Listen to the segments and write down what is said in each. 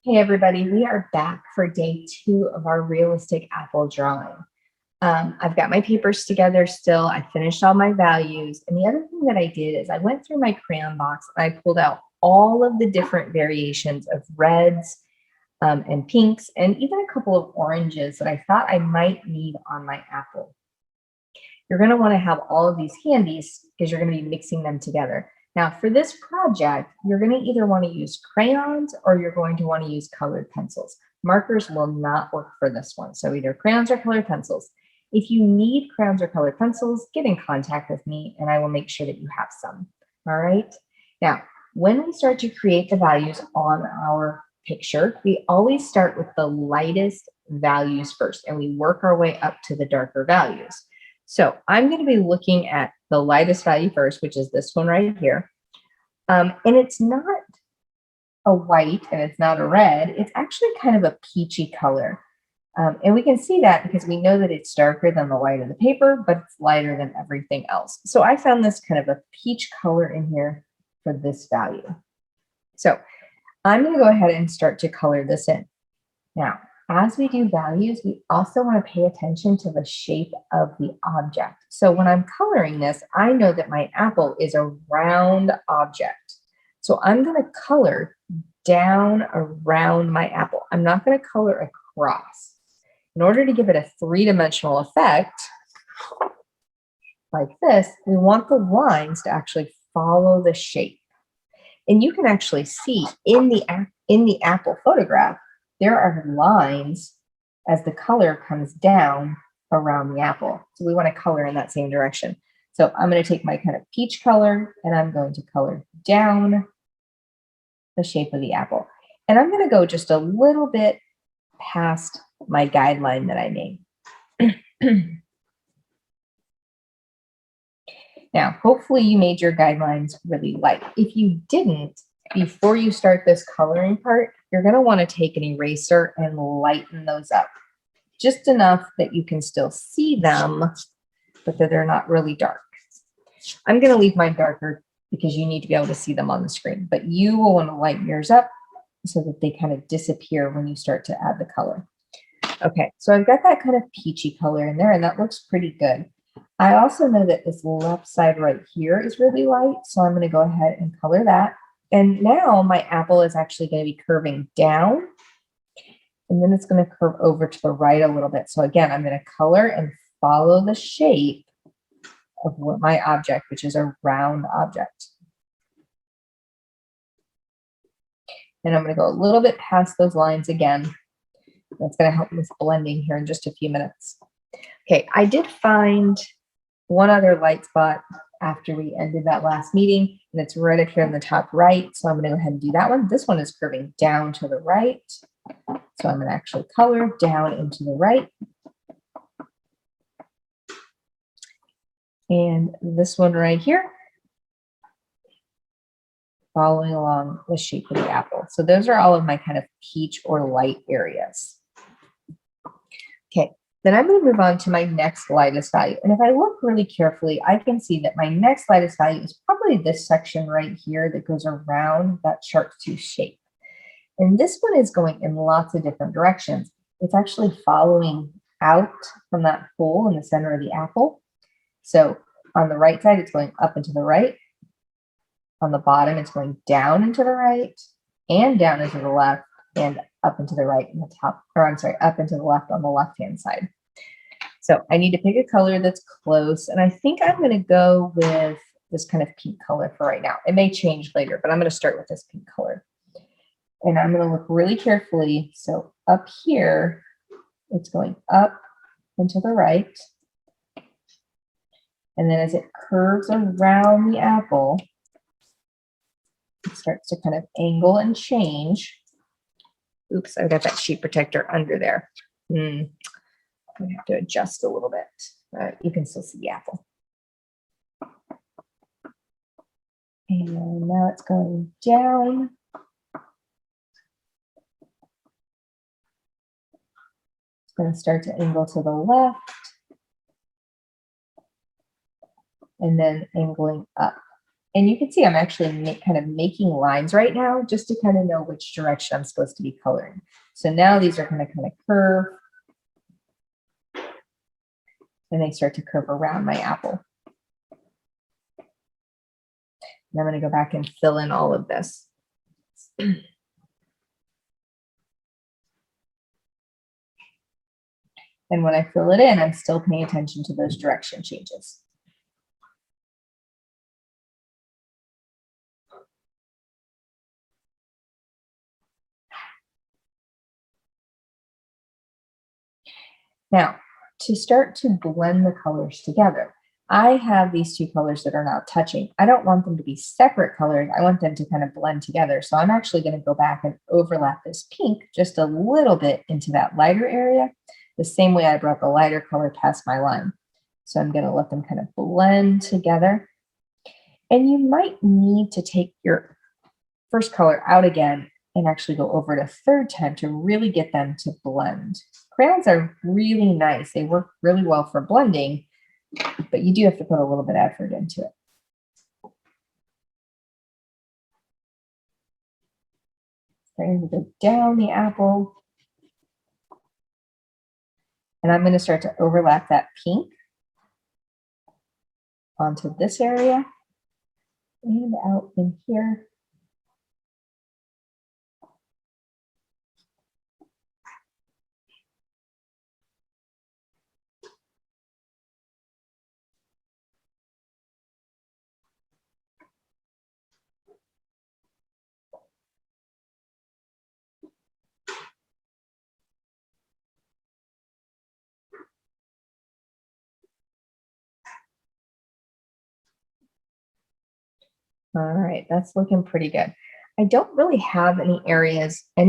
Hey everybody, we are back for day 2 of our realistic apple drawing. I've got my papers together still. I finished all my values. And the other thing that I did is I went through my crayon box and I pulled out all of the different variations of reds and pinks and even a couple of oranges that I thought I might need on my apple. You're going to want to have all of these handies because you're going to be mixing them together. Now, for this project, you're going to either want to use crayons or you're going to want to use colored pencils. Markers will not work for this one, so either crayons or colored pencils. If you need crayons or colored pencils, get in contact with me and I will make sure that you have some. All right. Now, when we start to create the values on our picture, we always start with the lightest values first and we work our way up to the darker values. So I'm going to be looking at the lightest value first, which is this one right here. And it's not a white and it's not a red. It's actually kind of a peachy color. And we can see that because we know that it's darker than the white of the paper, but it's lighter than everything else. So I found this kind of a peach color in here for this value. So I'm going to go ahead and start to color this in. Now, as we do values, we also want to pay attention to the shape of the object. So when I'm coloring this, I know that my apple is a round object. So I'm going to color down around my apple. I'm not going to color across. In order to give it a three-dimensional effect, like this, we want the lines to actually follow the shape. And you can actually see in the apple photograph, there are lines as the color comes down around the apple. So we want to color in that same direction. So I'm going to take my kind of peach color and I'm going to color down the shape of the apple. And I'm going to go just a little bit past my guideline that I made. Now, hopefully you made your guidelines really light. If you didn't, before you start this coloring part, you're going to want to take an eraser and lighten those up just enough that you can still see them, but that they're not really dark. I'm going to leave mine darker because you need to be able to see them on the screen, but you will want to lighten yours up so that they kind of disappear when you start to add the color. Okay, so I've got that kind of peachy color in there, and that looks pretty good. I also know that this left side right here is really light, so I'm going to go ahead and color that. And now my apple is actually going to be curving down, and then it's going to curve over to the right a little bit. So again, I'm going to color and follow the shape of what my object, which is a round object. And I'm going to go a little bit past those lines again. That's going to help with blending here in just a few minutes. Okay, I did find one other light spot after we ended that last meeting, and it's right up here in the top right. So I'm going to go ahead and do that one. This one is curving down to the right. So I'm going to actually color down into the right. And this one right here, following along the shape of the apple. So those are all of my kind of peach or light areas. Okay, then I'm going to move on to my next lightest value. And if I look really carefully, I can see that my next lightest value is probably this section right here that goes around that shark tooth shape. And this one is going in lots of different directions. It's actually following out from that hole in the center of the apple. So on the right side, it's going up and to the right. On the bottom, it's going down and to the right and down and to the left and up and to the right in the top, or I'm sorry, up and to the left on the left-hand side. So I need to pick a color that's close. And I think I'm going to go with this kind of pink color for right now. It may change later, but I'm going to start with this pink color. And I'm going to look really carefully. So up here, it's going up and to the right. And then as it curves around the apple, it starts to kind of angle and change. Oops, I've got that sheet protector under there. I'm going to have to adjust a little bit. You can still see the apple. And now it's going down. It's going to start to angle to the left. And then angling up. And you can see I'm actually kind of making lines right now just to kind of know which direction I'm supposed to be coloring. So now these are going to kind of curve, and they start to curve around my apple. And I'm going to go back and fill in all of this. And when I fill it in, I'm still paying attention to those direction changes. Now, to start to blend the colors together, I have these two colors that are now touching. I don't want them to be separate colors. I want them to kind of blend together. So I'm actually going to go back and overlap this pink just a little bit into that lighter area, the same way I brought the lighter color past my line. So I'm going to let them kind of blend together. And you might need to take your first color out again and actually go over it a third time to really get them to blend. Crayons are really nice. They work really well for blending, but you do have to put a little bit of effort into it. Starting to go down the apple. And I'm going to start to overlap that pink onto this area and out in here. All right, that's looking pretty good. I don't really have any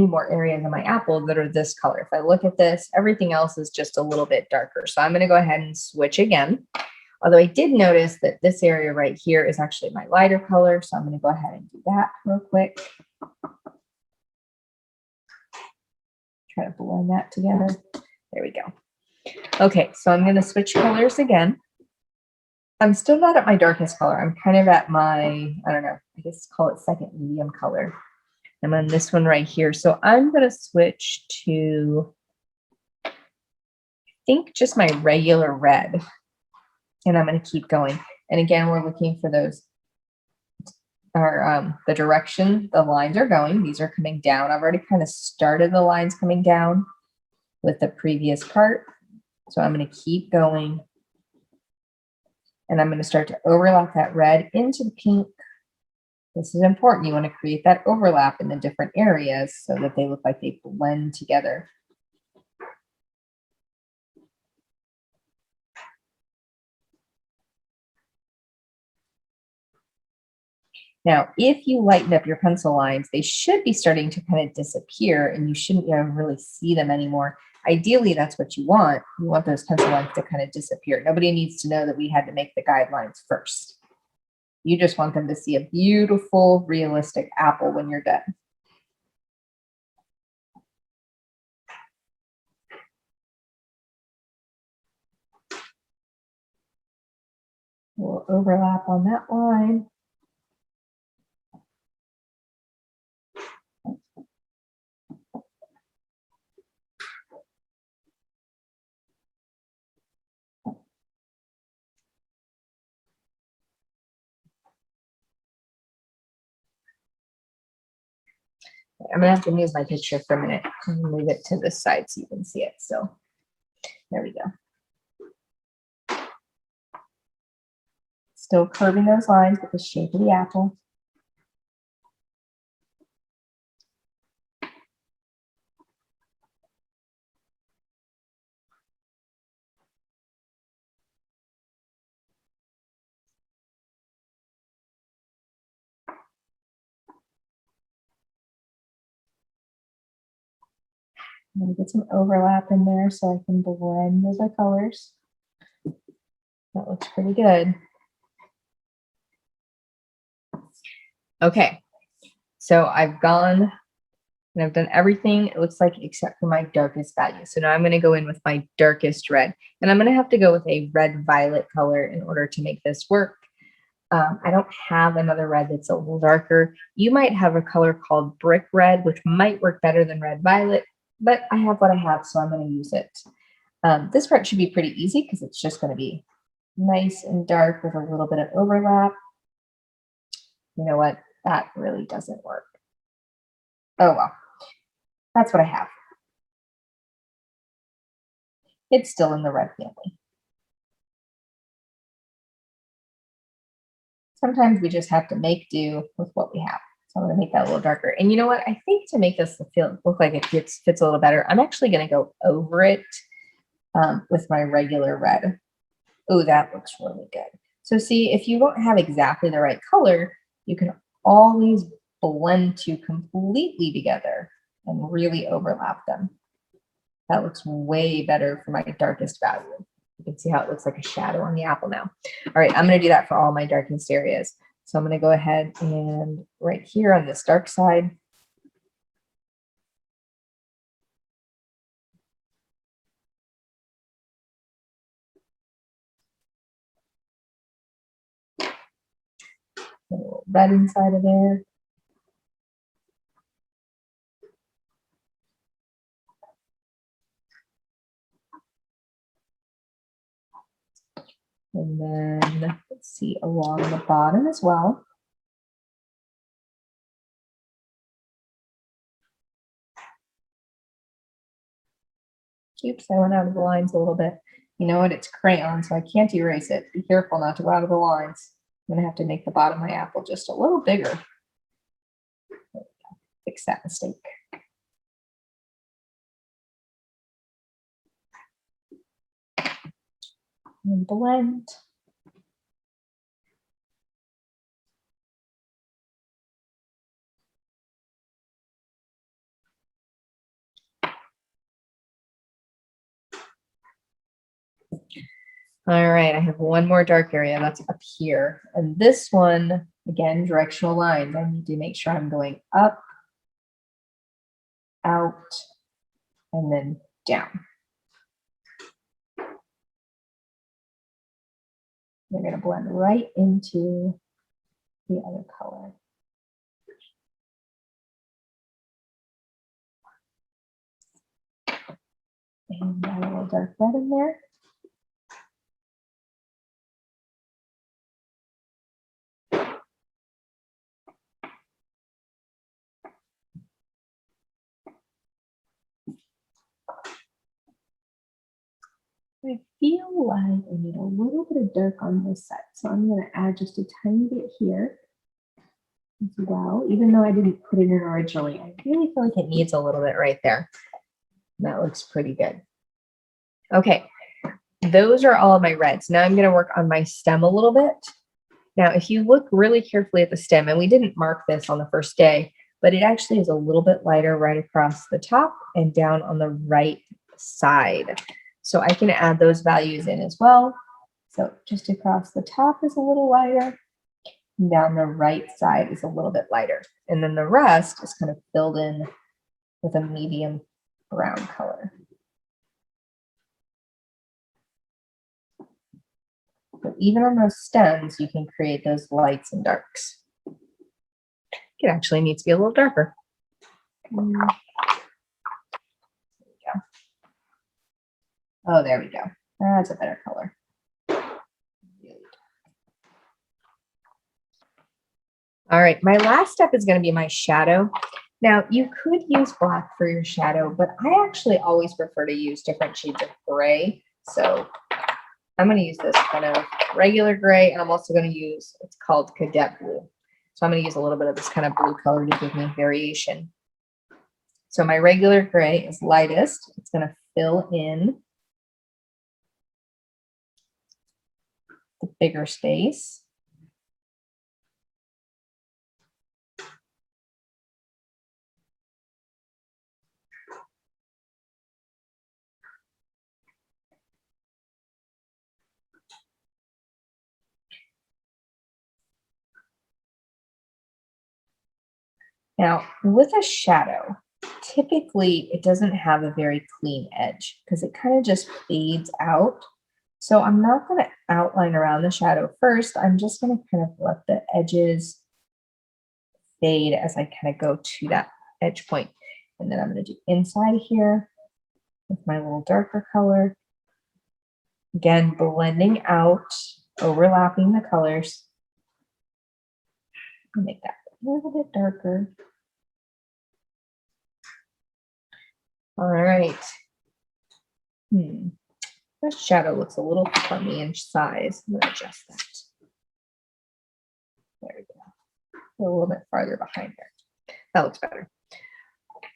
more areas in my apple that are this color. If I look at this, everything else is just a little bit darker. So I'm going to go ahead and switch again. Although I did notice that this area right here is actually my lighter color. So I'm going to go ahead and do that real quick. Try to blend that together. There we go. Okay, so I'm going to switch colors again. I'm still not at my darkest color. I'm kind of at my, I don't know, I guess call it second medium color. I'm on this one right here. So I'm going to switch to, I think, just my regular red. And I'm going to keep going. And again, we're looking for those, the direction the lines are going. These are coming down. I've already kind of started the lines coming down with the previous part. So I'm going to keep going. And I'm going to start to overlap that red into the pink. This is important. You want to create that overlap in the different areas so that they look like they blend together. Now, if you lighten up your pencil lines, they should be starting to kind of disappear and you shouldn't really see them anymore. Ideally, that's what you want. You want those pencil lines to kind of disappear. Nobody needs to know that we had to make the guidelines first. You just want them to see a beautiful, realistic apple when you're done. We'll overlap on that line. I'm gonna have to move my picture for a minute and move it to this side so you can see it. So there we go. Still curving those lines with the shape of the apple. I'm going to get some overlap in there so I can blend the colors. That looks pretty good. Okay, so I've gone and I've done everything, it looks like, except for my darkest value. So now I'm going to go in with my darkest red. And I'm going to have to go with a red-violet color in order to make this work. I don't have another red that's a little darker. You might have a color called brick red, which might work better than red violet, but I have what I have, so I'm going to use it. This part should be pretty easy because it's just going to be nice and dark with a little bit of overlap. You know what? That really doesn't work. Oh well, that's what I have. It's still in the red family. Sometimes we just have to make do with what we have. So I'm going to make that a little darker. And you know what? I think to make this look like it fits a little better, I'm actually going to go over it with my regular red. Oh, that looks really good. So see, if you don't have exactly the right color, you can always blend two completely together and really overlap them. That looks way better for my darkest value. You can see how it looks like a shadow on the apple now. All right, I'm going to do that for all my darkest areas. So I'm going to go ahead and right here on this dark side, a little red inside of there. And then let's see along the bottom as well. Oops, I went out of the lines a little bit. You know what? It's crayon, so I can't erase it. Be careful not to go out of the lines. I'm gonna have to make the bottom of my apple just a little bigger. Fix that mistake. And blend. All right, I have one more dark area that's up here. And this one, again, directional lines. I need to make sure I'm going up, out, and then down. They're going to blend right into the other color. And add a little dark red in there. I feel like I need a little bit of dark on this side, so I'm going to add just a tiny bit here as well, even though I didn't put it in originally. I really feel like it needs a little bit right there. That looks pretty good. Okay, those are all of my reds. Now I'm going to work on my stem a little bit. Now, if you look really carefully at the stem, and we didn't mark this on the first day, but it actually is a little bit lighter right across the top and down on the right side. So I can add those values in as well. So just across the top is a little lighter, and down the right side is a little bit lighter. And then the rest is kind of filled in with a medium brown color. But even on those stems, you can create those lights and darks. It actually needs to be a little darker. There we go. Oh, there we go. That's a better color. All right, my last step is going to be my shadow. Now, you could use black for your shadow, but I actually always prefer to use different shades of gray. So I'm going to use this kind of regular gray, and I'm also going to use, it's called Cadet Blue. So I'm going to use a little bit of this kind of blue color to give me variation. So my regular gray is lightest. It's going to fill in the bigger space. Now, with a shadow, typically it doesn't have a very clean edge because it kind of just fades out. So I'm not going to outline around the shadow first. I'm just going to kind of let the edges fade as I kind of go to that edge point. And then I'm going to do inside here with my little darker color. Again, blending out, overlapping the colors. I'll make that a little bit darker. All right. The shadow looks a little crummy in size. I'm going to adjust that. There we go. A little bit farther behind there. That looks better.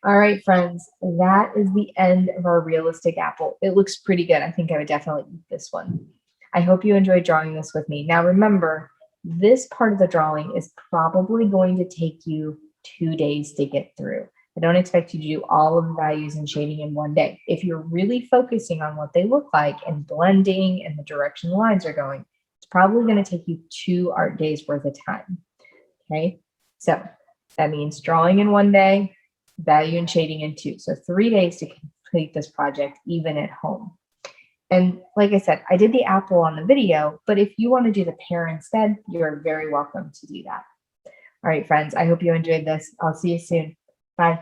All right, friends, that is the end of our realistic apple. It looks pretty good. I think I would definitely eat this one. I hope you enjoyed drawing this with me. Now remember, this part of the drawing is probably going to take you 2 days to get through. I don't expect you to do all of the values and shading in one day. If you're really focusing on what they look like and blending and the direction the lines are going, it's probably going to take you 2 art days worth of time. Okay, so that means drawing in 1 day, value and shading in 2. So 3 days to complete this project, even at home. And like I said, I did the apple on the video, but if you want to do the pear instead, you're very welcome to do that. All right, friends, I hope you enjoyed this. I'll see you soon. Bye.